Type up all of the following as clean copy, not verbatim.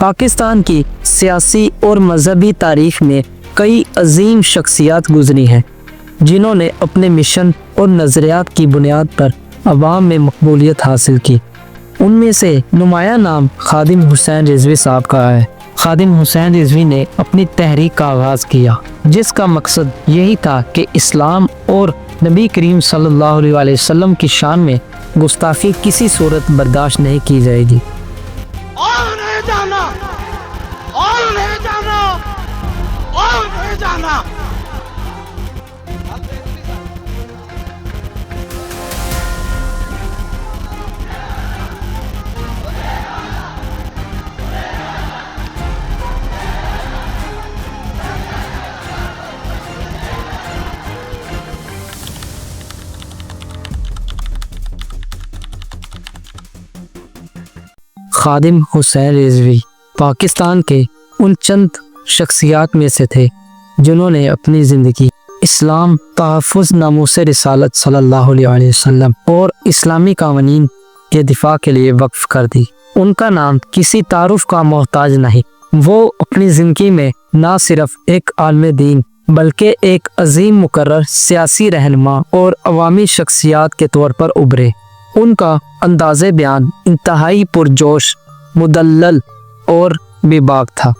پاکستان کی سیاسی اور مذہبی تاریخ میں کئی عظیم شخصیات گزری ہیں جنہوں نے اپنے مشن اور نظریات کی بنیاد پر عوام میں مقبولیت حاصل کی۔ ان میں سے نمایاں نام خادم حسین رضوی صاحب کا ہے۔ خادم حسین رضوی نے اپنی تحریک کا آغاز کیا جس کا مقصد یہی تھا کہ اسلام اور نبی کریم صلی اللہ علیہ وسلم کی شان میں گستاخی کسی صورت برداشت نہیں کی جائے گی۔ اور نہیں جانا، اور نہیں جانا، اور نہیں جانا۔ خادم حسین رضوی پاکستان کے ان چند شخصیات میں سے تھے جنہوں نے اپنی زندگی اسلام، تحفظ ناموس رسالت صلی اللہ علیہ وسلم اور اسلامی قوانین کے دفاع کے لیے وقف کر دی۔ ان کا نام کسی تعارف کا محتاج نہیں۔ وہ اپنی زندگی میں نہ صرف ایک عالم دین بلکہ ایک عظیم مقرر سیاسی رہنما اور عوامی شخصیات کے طور پر ابھرے۔ ان کا انداز بیان انتہائی پرجوش، مدلل اور بے باک تھا۔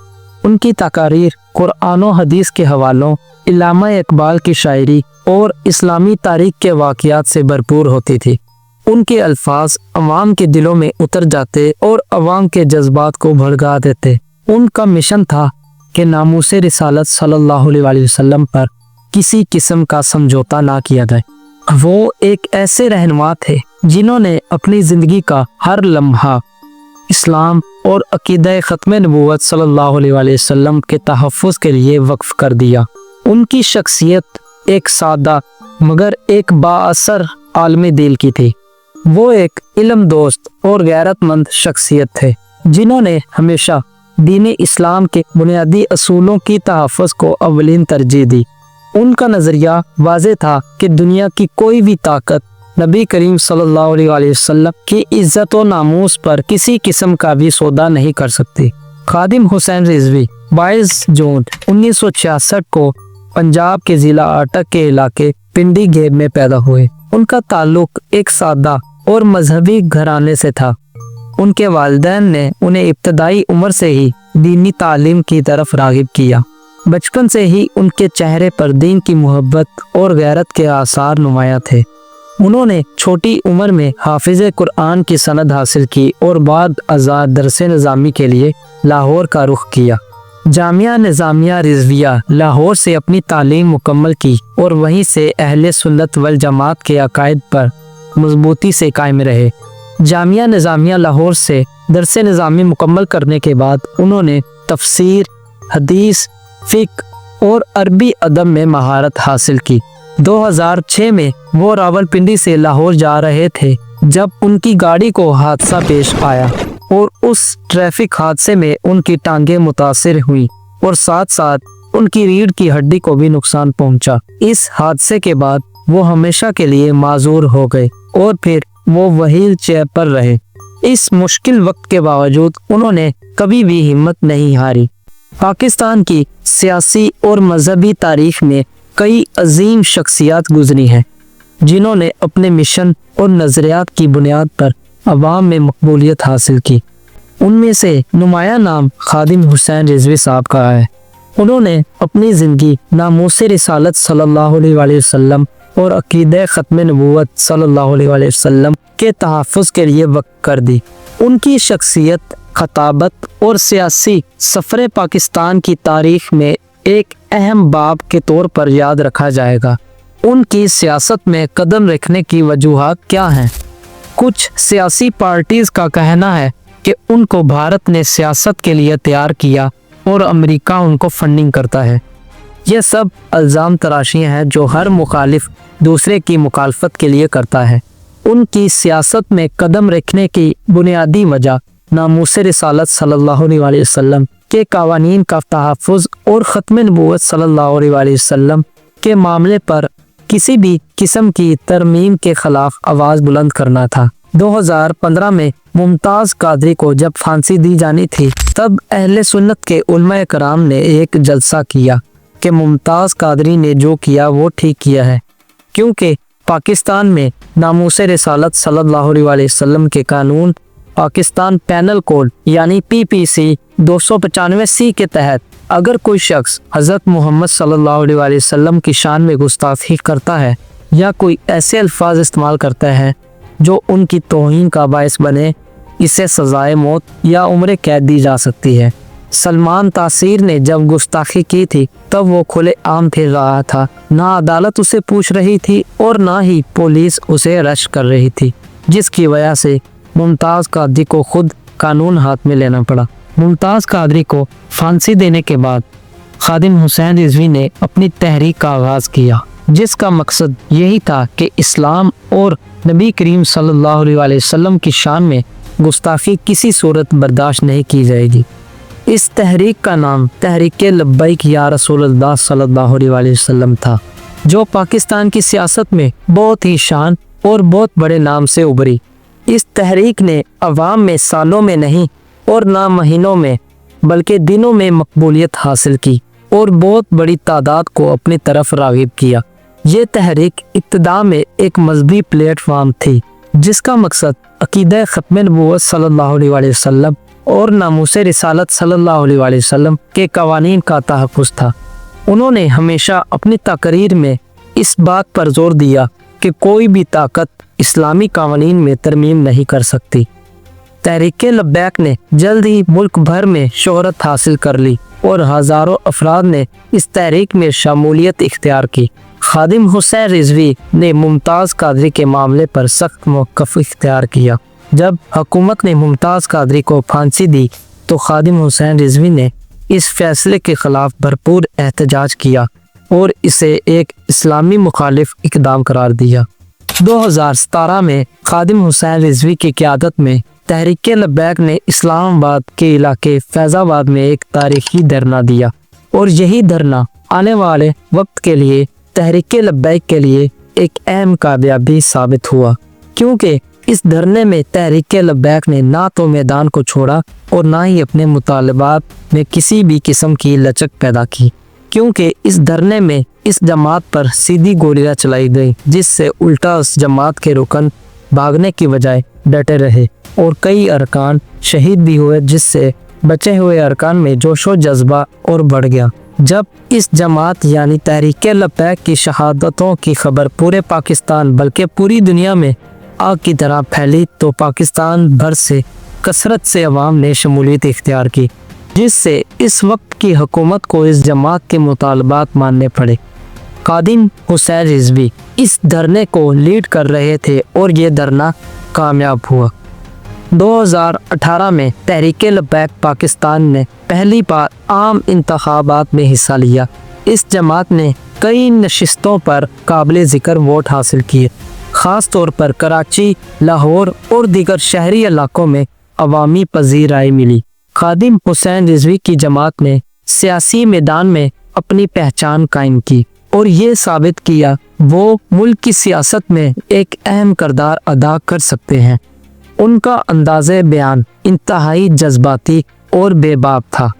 ان کی تقاریر قرآن و حدیث کے حوالوں، علامہ اقبال کی شاعری اور اسلامی تاریخ کے واقعات سے بھرپور ہوتی تھی۔ ان کے الفاظ عوام کے دلوں میں اتر جاتے اور عوام کے جذبات کو بھڑکا دیتے۔ ان کا مشن تھا کہ ناموس رسالت صلی اللہ علیہ وسلم پر کسی قسم کا سمجھوتا نہ کیا جائے۔ وہ ایک ایسے رہنما تھے جنہوں نے اپنی زندگی کا ہر لمحہ اسلام اور عقیدہ ختم نبوت صلی اللہ علیہ وسلم کے تحفظ کے لیے وقف کر دیا۔ ان کی شخصیت ایک سادہ مگر ایک بااثر عالم دل کی تھی۔ وہ ایک علم دوست اور غیرت مند شخصیت تھے جنہوں نے ہمیشہ دین اسلام کے بنیادی اصولوں کی تحفظ کو اولین ترجیح دی۔ ان کا نظریہ واضح تھا کہ دنیا کی کوئی بھی طاقت نبی کریم صلی اللہ علیہ وسلم کی عزت و ناموس پر کسی قسم کا بھی سودا نہیں کر سکتی۔ خادم حسین رضوی 22 جون 1966 کو پنجاب کے ضلع اٹک کے علاقے پنڈی گھیب میں پیدا ہوئے۔ ان کا تعلق ایک سادہ اور مذہبی گھرانے سے تھا۔ ان کے والدین نے انہیں ابتدائی عمر سے ہی دینی تعلیم کی طرف راغب کیا۔ بچپن سے ہی ان کے چہرے پر دین کی محبت اور غیرت کے آثار نمایاں تھے۔ انہوں نے چھوٹی عمر میں حافظ قرآن کی سند حاصل کی اور بعد ازاں درس نظامی کے لیے لاہور کا رخ کیا۔ جامعہ نظامیہ رضویہ لاہور سے اپنی تعلیم مکمل کی اور وہیں سے اہل سنت والجماعت کے عقائد پر مضبوطی سے قائم رہے۔ جامعہ نظامیہ لاہور سے درس نظامی مکمل کرنے کے بعد انہوں نے تفسیر، حدیث، فقہ اور عربی ادب میں مہارت حاصل کی۔ 2006 میں وہ راولپنڈی سے لاہور جا رہے تھے جب ان کی گاڑی کو حادثہ پیش آیا اور اس ٹریفک حادثے میں ان کی ٹانگیں متاثر ہوئیں اور ساتھ ساتھ ان کی ریڑھ کی ہڈی کو بھی نقصان پہنچا۔ اس حادثے کے بعد وہ ہمیشہ کے لیے معذور ہو گئے اور پھر وہ وہیل چیئر پر رہے۔ اس مشکل وقت کے باوجود انہوں نے کبھی بھی ہمت نہیں ہاری۔ پاکستان کی سیاسی اور مذہبی تاریخ میں کئی عظیم شخصیات گزری ہیں جنہوں نے اپنے مشن اور نظریات کی بنیاد پر عوام میں مقبولیت حاصل کی۔ ان میں سے نمایاں نام خادم حسین رضوی صاحب کا ہے۔ انہوں نے اپنی زندگی ناموس رسالت صلی اللہ علیہ وسلم اور عقیدہ ختم نبوت صلی اللہ علیہ وسلم کے تحفظ کے لیے وقف کر دی۔ ان کی شخصیت، خطابت اور سیاسی سفر پاکستان کی تاریخ میں ایک اہم باب کے طور پر یاد رکھا جائے گا۔ ان کی سیاست میں قدم رکھنے کی وجوہات کیا ہیں؟ کچھ سیاسی پارٹیز کا کہنا ہے کہ ان کو بھارت نے سیاست کے لیے تیار کیا اور امریکہ ان کو فنڈنگ کرتا ہے۔ یہ سب الزام تراشیاں ہیں جو ہر مخالف دوسرے کی مخالفت کے لیے کرتا ہے۔ ان کی سیاست میں قدم رکھنے کی بنیادی وجہ ناموس رسالت صلی اللہ علیہ وسلم کے قوانین کا تحفظ اور ختم نبوت صلی اللہ علیہ وسلم کے معاملے پر کسی بھی قسم کی ترمیم کے خلاف آواز بلند کرنا تھا۔ 2015 میں मुमताज़ कादरी को जब फांसी दी जानी थी तब अहले सुन्नत के उलमा कराम ने एक जलसा किया कि मुमताज़ कादरी ने जो किया वो ठीक किया है, क्योंकि पाकिस्तान में नामूस रिसालत सल्लल्लाहु अलैहि वसल्लम के कानून पाकिस्तान पैनल कोड यानी PPC 295C के तहत अगर कोई शख्स हज़रत मोहम्मद सल्लल्लाहु अलैहि वसल्लम की शान में गुस्ताखी करता है या कोई ऐसे अल्फाज इस्तेमाल करता है जो उनकी तौहीन का बायस बने, इसे सजाए मौत या उम्र कैद दी जा सकती है। सलमान तासीर ने जब गुस्ताखी की थी तब वो खुले आम फिर रहा था, ना अदालत उसे पूछ रही थी और ना ही पुलिस उसे अरेस्ट कर रही थी, जिसकी वजह से मुमताज़ कादरी को खुद कानून हाथ में लेना पड़ा। मुमताज़ कादरी को फांसी देने के बाद खादिम हुसैन रिजवी ने अपनी तहरीक का आगाज़ किया, जिसका मकसद यही था कि इस्लाम और नबी करीम सल्लल्लाहु अलैहि वसल्लम की शान में गुस्ताखी किसी सूरत बर्दाश्त नहीं की जाएगी। इस तहरीक का नाम तहरीक लब्बैक या रसूलुल्लाह सल्लल्लाहु अलैहि वसल्लम था, जो पाकिस्तान की सियासत में बहुत ही शान और बहुत बड़े नाम से उभरी। इस तहरीक ने अवाम में सालों में नहीं और ना महीनों में बल्कि दिनों में मकबूलियत हासिल की और बहुत बड़ी तादाद को अपनी तरफ राग़िब किया। ये तहरीक इब्तिदा में एक मजहबी प्लेटफार्म थी, जिसका मकसद अकीदा ख़त्म नबूवत सल्लल्लाहु अलैहि वसल्लम और नामूस रिसालत सल्लल्लाहु अलैहि वसल्लम के कवानीन का तहफ़्फ़ुज़ था। उन्होंने हमेशा अपनी तकरीर में इस बात पर जोर दिया कि कोई भी ताकत इस्लामी कवानीन में तरमीम नहीं कर सकती। तहरीक लब्बैक ने जल्द ही मुल्क भर में शोहरत हासिल कर ली और हज़ारों अफराद ने इस तहरीक में शमूलियत इख्तियार की। खादिम हुसैन रिजवी ने मुमताज़ कादरी के मामले पर सख्त मौक़िफ़ इख्तियार किया। जब हुकूमत ने मुमताज़ कादरी को फांसी दी तो खादिम हुसैन रिजवी ने इस फैसले के ख़िलाफ़ भरपूर एहतजाज किया और इसे एक इस्लामी मुखालिफ इक़दाम करार दिया। 2017 में खादिम हुसैन रिजवी की क़यादत में तहरीक लब्बैक ने इस्लामाबाद के इलाके फैज़ाबाद में एक तारीखी धरना दिया और यही धरना आने वाले वक्त के लिए तहरीक लब्बैक के लिए एक अहम कामयाबी साबित हुआ, क्योंकि इस धरने में तहरीक लब्बैक ने ना तो मैदान को छोड़ा और ना ही अपने मुतालबात में किसी भी किस्म की लचक पैदा की, क्योंकि इस धरने में इस जमात पर सीधी गोलियां चलाई गई, जिससे उल्टा उस जमात के रुकन भागने की बजाय डटे रहे और कई अरकान शहीद भी हुए, जिससे बचे हुए अरकान में जोशो जज्बा और बढ़ गया। जब इस जमात यानी तहरीक लब्बैक की शहादतों की खबर पूरे पाकिस्तान बल्कि पूरी दुनिया में आग की तरह फैली तो पाकिस्तान भर से कसरत से अवाम ने शमूलियत इख्तियार की, जिससे इस वक्त की हुकूमत को इस जमात के मुतालबात मानने पड़े। खादिम हुसैन रिजवी इस धरने को लीड कर रहे थे और ये धरना कामयाब हुआ। 2018 में तहरीक लब्बैक पाकिस्तान ने पहली बार आम इंतखाबात में हिस्सा लिया। इस जमात ने कई नशिस्तों पर काबिल ज़िक्र वोट हासिल किए, ख़ास तौर पर कराची, लाहौर और दीगर शहरी इलाकों में अवामी पजीराई मिली। खादिम हुसैन रिजवी की जमात ने सियासी मैदान में अपनी पहचान कायम की और ये साबित किया वो मुल्क की सियासत में एक अहम किरदार अदा कर सकते हैं। उनका अंदाज़े बयान इंतहाई जज्बाती और बेबाक था।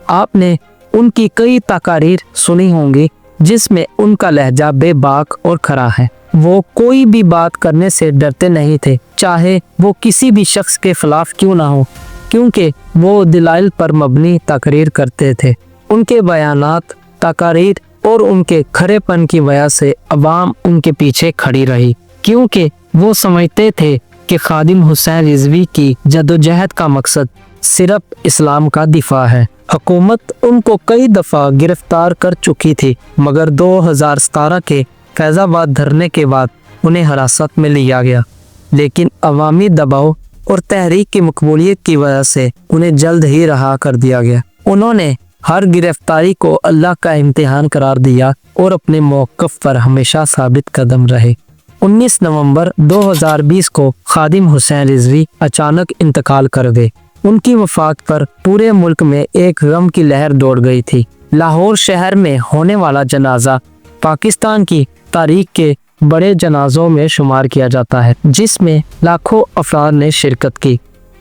आपने उनकी कई तकारीर सुनी होंगी जिसमें उनका लहजा बेबाक और खरा है। वो कोई भी बात करने से डरते नहीं थे, चाहे वो किसी भी शख्स के खिलाफ क्यों ना हो, क्योंकि वो दलाइल पर मबनी तकरीर करते थे। उनके बयानात, तकारीर और उनके खरेपन की वजह से अवाम उनके पीछे खड़ी रही, क्योंकि वो समझते थे कि खादिम हुसैन रिजवी की जदोजहद का मकसद सिर्फ इस्लाम का दिफा है। हुकूमत उनको कई दफ़ा गिरफ्तार कर चुकी थी, मगर 2017 के फैज़ाबाद धरने के बाद उन्हें हिरासत में लिया गया, लेकिन अवामी दबाव और तहरीक की मकबूलियत की वजह से उन्हें जल्द ही रहा कर दिया गया। उन्होंने हर गिरफ्तारी को अल्लाह का इम्तिहान करार दिया और अपने मौक़िफ़ पर हमेशा साबित कदम रहे। 19 नवंबर 2020 को खादिम हुसैन रिजवी अचानक इंतकाल कर गए। उनकी वफ़ात पर पूरे मुल्क में एक गम की लहर दौड़ गई थी। लाहौर शहर में होने वाला जनाजा पाकिस्तान की तारीख के बड़े जनाजों में शुमार किया जाता है, जिसमें लाखों अफराद ने शिरकत की।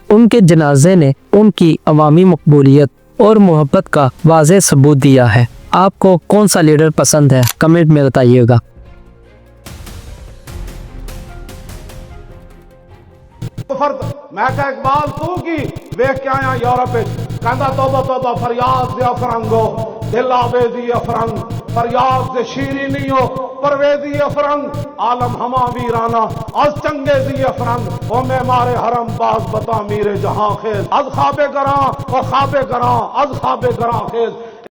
ان کے جنازے نے ان کی عوامی مقبولیت اور محبت کا واضح ثبوت دیا ہے۔ آپ کو کون سا لیڈر پسند ہے؟ کمنٹ میں بتائیے گا۔ فرد میں کہ اقبال تو کی ویکھ کے آیا یورپ کہندا توبہ توبہ فریاد دے افرنگو دل آویزی افرنگ فریاد دے شیری نہیں ہو پرویزی افرنگ عالم ہما ویرانا از چنگیزی افرنگ او میں مارے حرم باز بتا میرے جہاں خیز از خواب گراں او خواب گراں از خواب گراں خیز